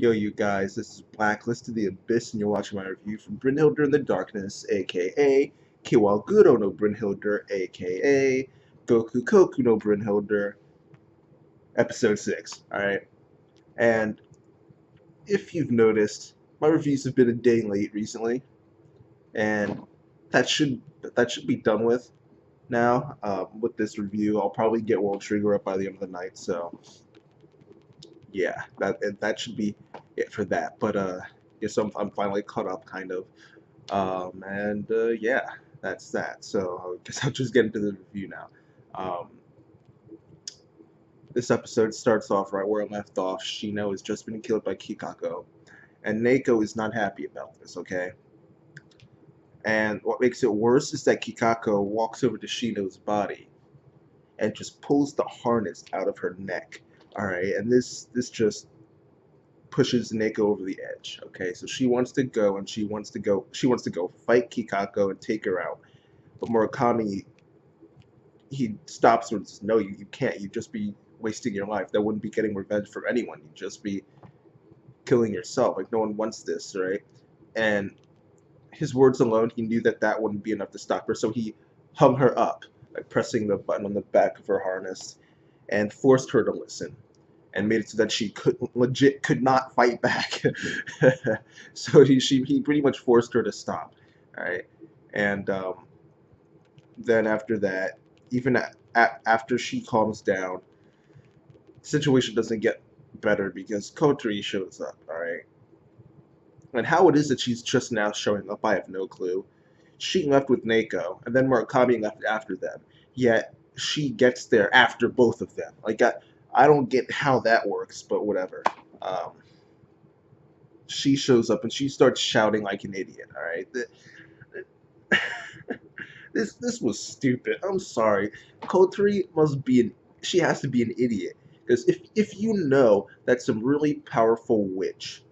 Yo, you guys, this is Blacklisted the Abyss, and you're watching my review from Brynhildr in the Darkness, aka Kogoro no Brynhildr, aka Goku Koku no Brynhildr, Episode 6. Alright? And if you've noticed, my reviews have been a day late recently, and that should be done with now. With this review, I'll probably get World Trigger up by the end of the night, so yeah, that should be it for that. But guess I'm finally caught up, kind of. Yeah, that's that. So I guess I'll just get into the review now. Um, this episode starts off right where it left off. Shino has just been killed by Kikako, and Neko is not happy about this. Okay, and what makes it worse is that Kikako walks over to Shino's body and just pulls the harness out of her neck. All right, and this just pushes Neko over the edge. Okay, so she wants to go and she wants to go fight Kikako and take her out. But Murakami, he stops her and says, "No, you can't. You'd just be wasting your life. That wouldn't be getting revenge for anyone. You'd just be killing yourself. Like, no one wants this, right?" And his words alone, he knew that that wouldn't be enough to stop her. So he hung her up, like pressing the button on the back of her harness, and forced her to listen, and made it so that she could not fight back. So he pretty much forced her to stop. All right, and then after that, even after she calms down, the situation doesn't get better because Kotori shows up. All right, and how it is that she's just now showing up, I have no clue. She left with Neko, and then Murakami left after them. Yet she gets there after both of them. Like I don't get how that works, but whatever. Um, she shows up and she starts shouting like an idiot. All right, this was stupid. I'm sorry. Kotori must be she has to be an idiot because if you know that some really powerful witch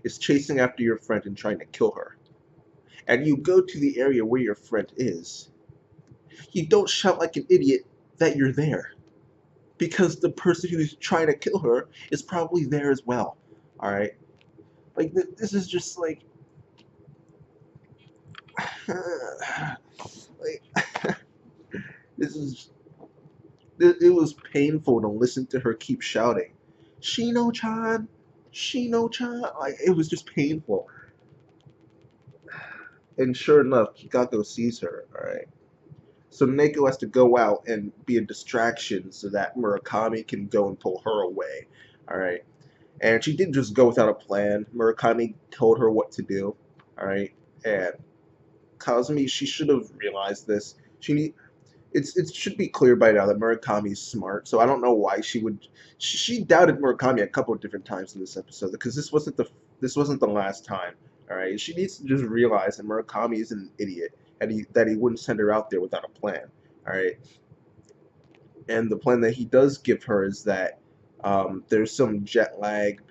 is chasing after your friend and trying to kill her, and you go to the area where your friend is, you don't shout like an idiot that you're there, because the person who's trying to kill her is probably there as well. All right, like this is just like, like this is it was painful to listen to her keep shouting, Shino-chan, Shino-chan. Like it was just painful. And sure enough, Kikako sees her. All right. So Neko has to go out and be a distraction so that Murakami can go and pull her away. All right. And she didn't just go without a plan. Murakami told her what to do. All right. And Kazumi, she should have realized this. It should be clear by now that Murakami is smart. So I don't know why she would. She doubted Murakami a couple of different times in this episode because this wasn't the last time. All right. She needs to just realize that Murakami is an idiot and that he wouldn't send her out there without a plan. All right. And the plan that he does give her is that there's some jet lag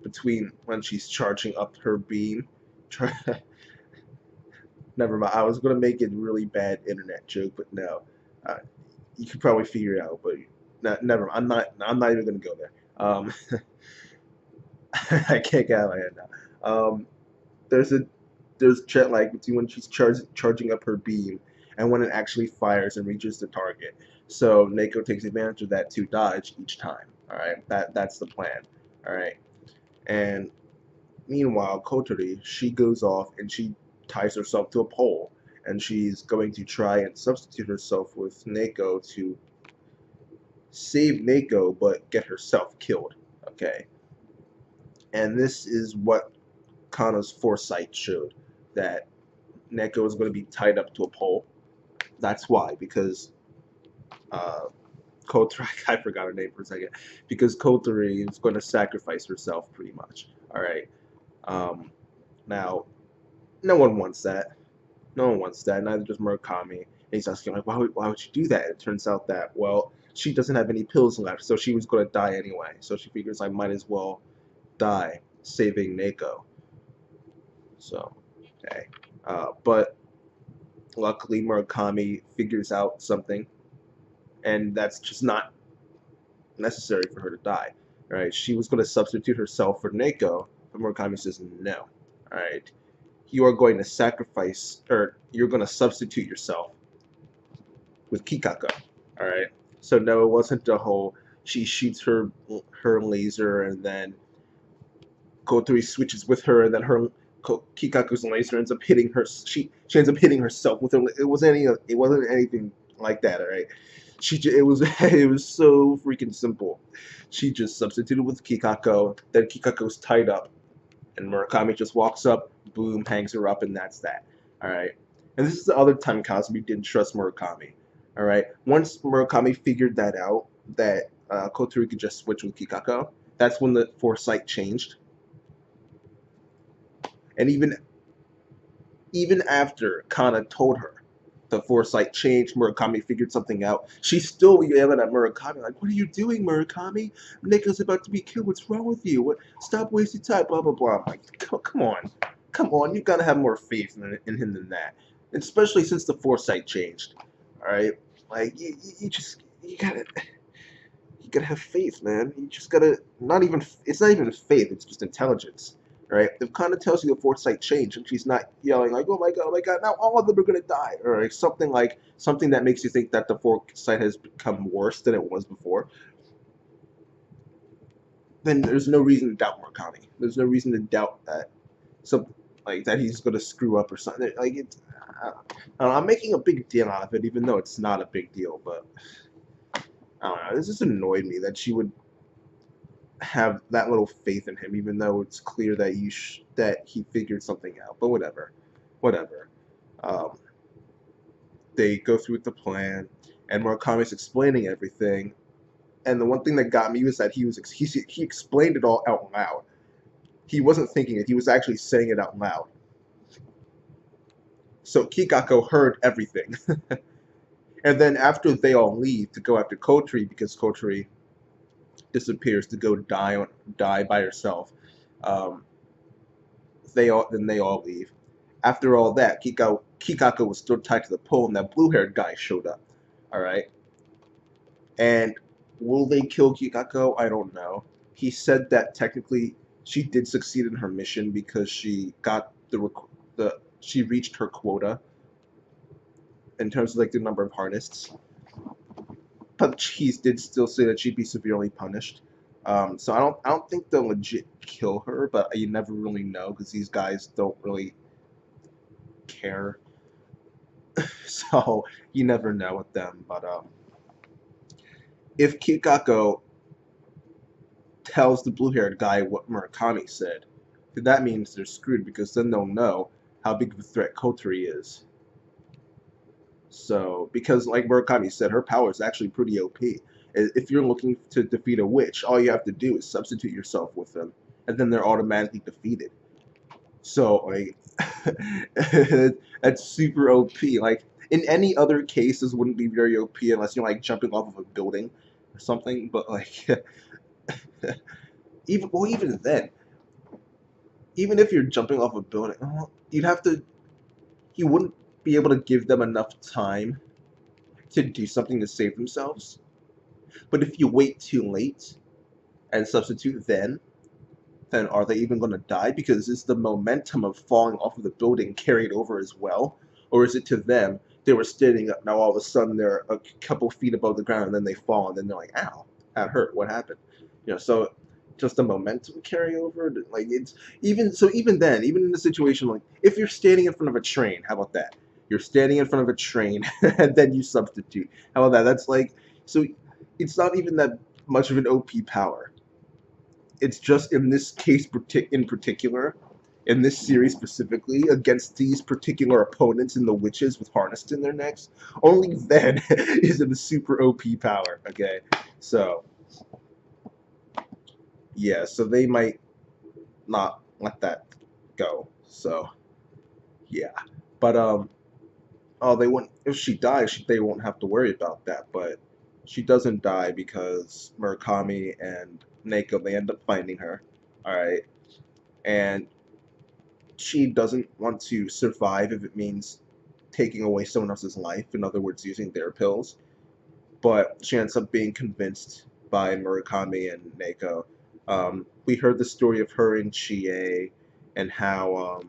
between when she's charging up her beam. Never mind. I was gonna make it a really bad internet joke, but no. Uh, you could probably figure it out, but never mind. I'm not even gonna go there. I can't get out of my head now. There's a there's jet lag between when she's charging up her beam and when it actually fires and reaches the target. So Neko takes advantage of that to dodge each time. All right, that's the plan. All right, and meanwhile, Kotori, she goes off and she ties herself to a pole, and she's going to try and substitute herself with Neko to save Neko, but get herself killed. Okay, and this is what Kano's foresight showed, that Neko is going to be tied up to a pole. That's why, because Kotori, I forgot her name for a second, because Kotori is going to sacrifice herself pretty much. All right. Um, Now, no one wants that. No one wants that. Neither does Murakami. And he's asking, like, why would you do that? It turns out that, well, she doesn't have any pills left, so she was going to die anyway. So she figures I might as well die saving Neko. So, okay. But luckily, Murakami figures out something, and that's just not necessary for her to die. Right? She was going to substitute herself for Neko, but Murakami says no. All right, you are going to sacrifice, or you're going to substitute yourself with Kikako. All right. So no, it wasn't the whole she shoots her laser and then Kotori switches with her and then Kikako's laser ends up hitting her. She ends up hitting herself with her. It wasn't anything like that. All right. It was it was so freaking simple. She just substituted with Kikako. Then Kikako's tied up, and Murakami just walks up, boom, hangs her up, and that's that. All right. And this is the other time Kazumi didn't trust Murakami. All right. Once Murakami figured that out, that Kotori could just switch with Kikako, that's when the foresight changed. And even after Kana told her the foresight changed, Murakami figured something out, she's still yelling at Murakami, like, what are you doing, Murakami? Nico's about to be killed. What's wrong with you? Stop wasting time, blah, blah, blah. I'm like, come on. Come on. You've got to have more faith in him than that. Especially since the foresight changed. All right? Like, you gotta have faith, man. You just gotta, it's not even faith, it's just intelligence. Right? If Kana tells you the foresight changed and she's not yelling like, oh my god, now all of them are gonna die, or like something that makes you think that the foresight has become worse than it was before, then there's no reason to doubt Murakami. There's no reason to doubt that some like that he's gonna screw up or something. Like it's, I'm making a big deal out of it, even though it's not a big deal. But I don't know. This just annoyed me that she would have that little faith in him, even though it's clear that that he figured something out. But whatever. Um, they go through with the plan, and Murakami's explaining everything. And the one thing that got me was that he explained it all out loud. He wasn't thinking it; he was actually saying it out loud. So Kikako heard everything. And then after they all leave to go after Kotori, because Kotori disappears to go die by herself, um, they all leave. After all that, Kikako was still tied to the pole, and that blue-haired guy showed up. All right, and will they kill Kikako? I don't know. He said that technically she did succeed in her mission because she got she reached her quota in terms of like the number of harnests. But he did still say that she'd be severely punished. So I don't think they'll legit kill her, but you never really know because these guys don't really care. So you never know with them. But if Kikako tells the blue-haired guy what Murakami said, then that means they're screwed because then they'll know how big of a threat Kotori is. So, because like Murakami said, her power is actually pretty OP. If you're looking to defeat a witch, all you have to do is substitute yourself with them, and then they're automatically defeated. So, like, that's super OP. Like, in any other case, this wouldn't be very OP unless you're, like, jumping off of a building or something, but, like, even then, even if you're jumping off a building, you wouldn't be able to give them enough time to do something to save themselves. But if you wait too late and substitute then are they even going to die? Because is the momentum of falling off of the building carried over as well? Or is it to them, they were standing up, now all of a sudden they're a couple feet above the ground and then they fall and then they're like, ow, that hurt, what happened? So just the momentum carry over? Like it's even then, even in a situation like, if you're standing in front of a train, how about that? You're standing in front of a train and then you substitute. How about that? That's like, so it's not even that much of an OP power. It's just in this case in particular, in this series specifically, against these particular opponents in the witches with harnessed in their necks, only then is it a super OP power. Okay, so yeah, so they might not let that go. So yeah, but oh, they won't. If she dies, they won't have to worry about that. But she doesn't die because Murakami and Neko, they end up finding her. All right, and she doesn't want to survive if it means taking away someone else's life. In other words, using their pills. But she ends up being convinced by Murakami and Neko We heard the story of her and Chie, and how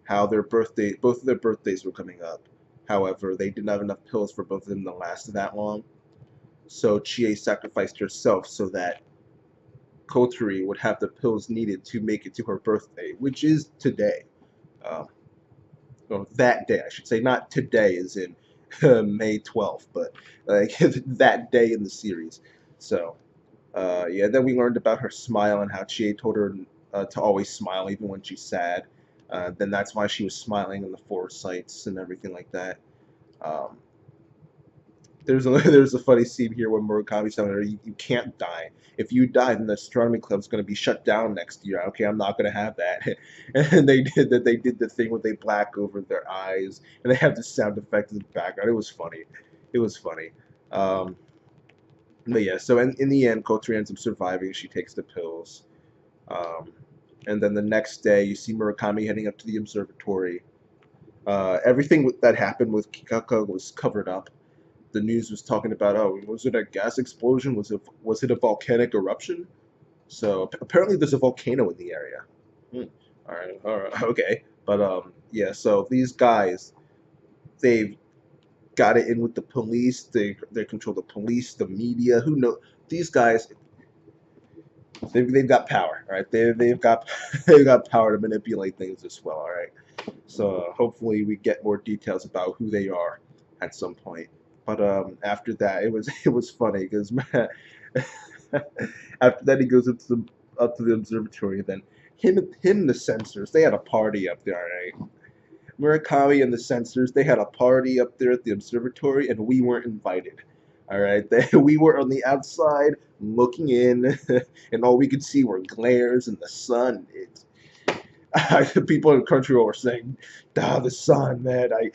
both of their birthdays were coming up. However, they didn't have enough pills for both of them to last that long. So Chie sacrificed herself so that Koturi would have the pills needed to make it to her birthday, which is today. Um, well, that day, I should say, not today, as in May 12th, but like that day in the series. So, yeah, then we learned about her smile and how Chie told her to always smile even when she's sad. Then that's why she was smiling in the foresights and everything like that. Um, there's a funny scene here where Murakami's telling her, you can't die. If you die, then the astronomy club's going to be shut down next year. Okay, I'm not going to have that. And they did that. They did the thing where they black over their eyes, and they have the sound effect in the background. It was funny. It was funny. Um, but yeah, so in the end, Kotri ends up surviving. She takes the pills. Um, and then the next day, you see Murakami heading up to the observatory. Everything that happened with Kikako was covered up. The news was talking about, oh, was it a gas explosion? Was it a volcanic eruption? So apparently there's a volcano in the area. Hmm. All right, okay. But yeah. So these guys, they've got it in with the police. They control the police, the media. Who know these guys? They've got power, right? They've got they've got power to manipulate things as well. All right. So hopefully we get more details about who they are at some point. But after that, it was funny because after that he goes up to the observatory. Then him and the censors, they had a party up there. Right? Murakami and the censors, they had a party up there at the observatory, and we weren't invited. All right, we were on the outside looking in, and all we could see were glares and the sun. People in Crunchyroll were saying, "Ah, the sun, man. I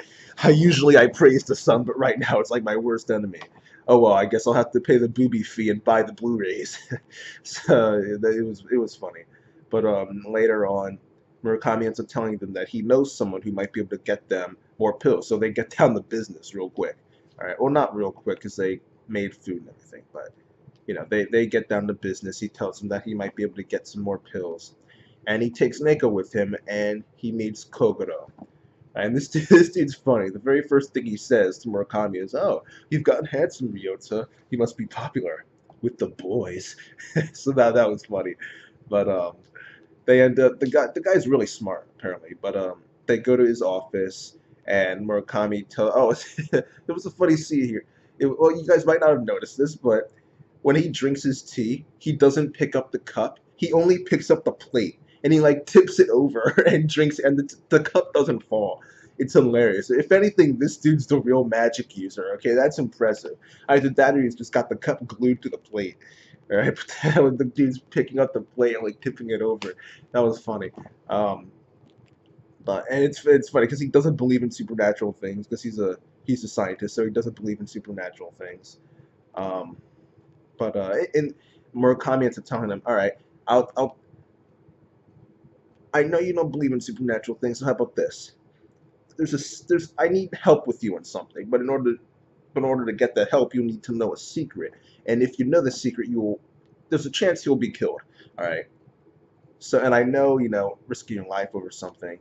praise the sun, but right now it's like my worst enemy." Oh well, I guess I'll have to pay the booby fee and buy the Blu-rays. So it was funny, but later on, Murakami ends up telling them that he knows someone who might be able to get them more pills, so they get down the business real quick. All right, well not real quick because they made food and everything, but they get down to business. He tells them that he might be able to get some more pills, and he takes Neko with him, and he meets Kogoro. And this dude's funny. The very first thing he says to Murakami is, "Oh, you've gotten handsome, Ryota. You must be popular with the boys." So that was funny. But they end up the guy's really smart apparently. But they go to his office, and Murakami tell oh there was a funny scene here. Well, you guys might not have noticed this, but when he drinks his tea, he doesn't pick up the cup. He only picks up the plate, and he like tips it over and drinks, and the cup doesn't fall. It's hilarious. If anything, this dude's the real magic user. Okay, that's impressive. Either that, or he's just got the cup glued to the plate. All right, but the dude's picking up the plate and like tipping it over. That was funny. Um, and it's funny because he doesn't believe in supernatural things because he's a scientist, so he doesn't believe in supernatural things. Um, but in Murakami ends up telling him, "All right, I'll I know you don't believe in supernatural things, so how about this? There's I need help with you on something, but in order to get the help, you need to know a secret, and if you know the secret, there's a chance you'll be killed. All right. So, and I know risking your life over something,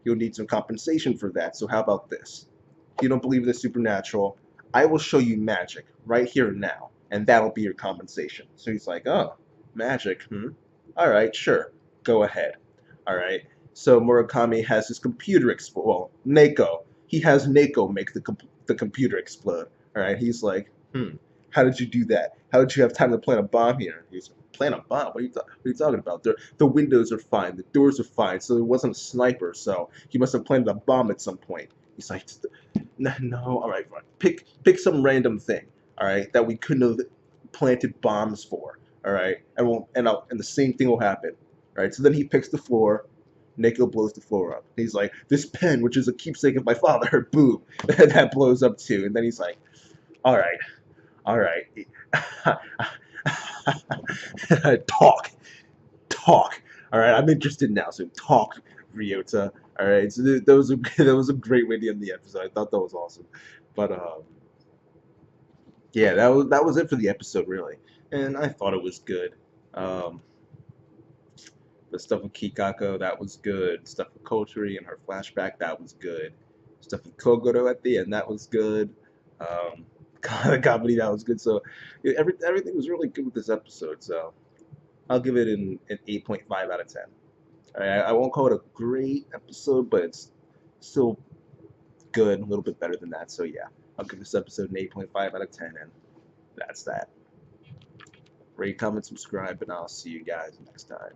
you'll need some compensation for that. So how about this? You don't believe in the supernatural? I will show you magic right here and now, and that'll be your compensation." So he's like, "Oh, magic? Hmm. All right, sure. Go ahead." All right. So Murakami has his computer explode. Well, Neko. He has Neko make the computer explode. All right. He's like, how did you do that? How did you have time to plant a bomb here? He's like, "Plant a bomb? What are you talking about? The windows are fine. The doors are fine. So it wasn't a sniper. So he must have planted a bomb at some point." He's like, "No, no. All right, fine. Pick some random thing. All right, that we couldn't have planted bombs for. All right, and the same thing will happen. All right." So then he picks the floor. Neko blows the floor up. He's like, "This pen, which is a keepsake of my father," boom, that blows up too. And then he's like, "All right, all right, talk, talk. All right, I'm interested now. So talk, Ryota. All right." So that was a great way to end the episode. I thought that was awesome. But yeah, that was it for the episode really, and I thought it was good. Um, the stuff with Kikako, that was good. Stuff with Kotori and her flashback, that was good. Stuff with Kogoro at the end, that was good. Um, the comedy, that was good. So everything was really good with this episode. So I'll give it an 8.5 out of 10. I won't call it a great episode, but it's still good, a little bit better than that. So yeah, I'll give this episode an 8.5 out of 10, and that's that. Rate, comment, subscribe, and I'll see you guys next time.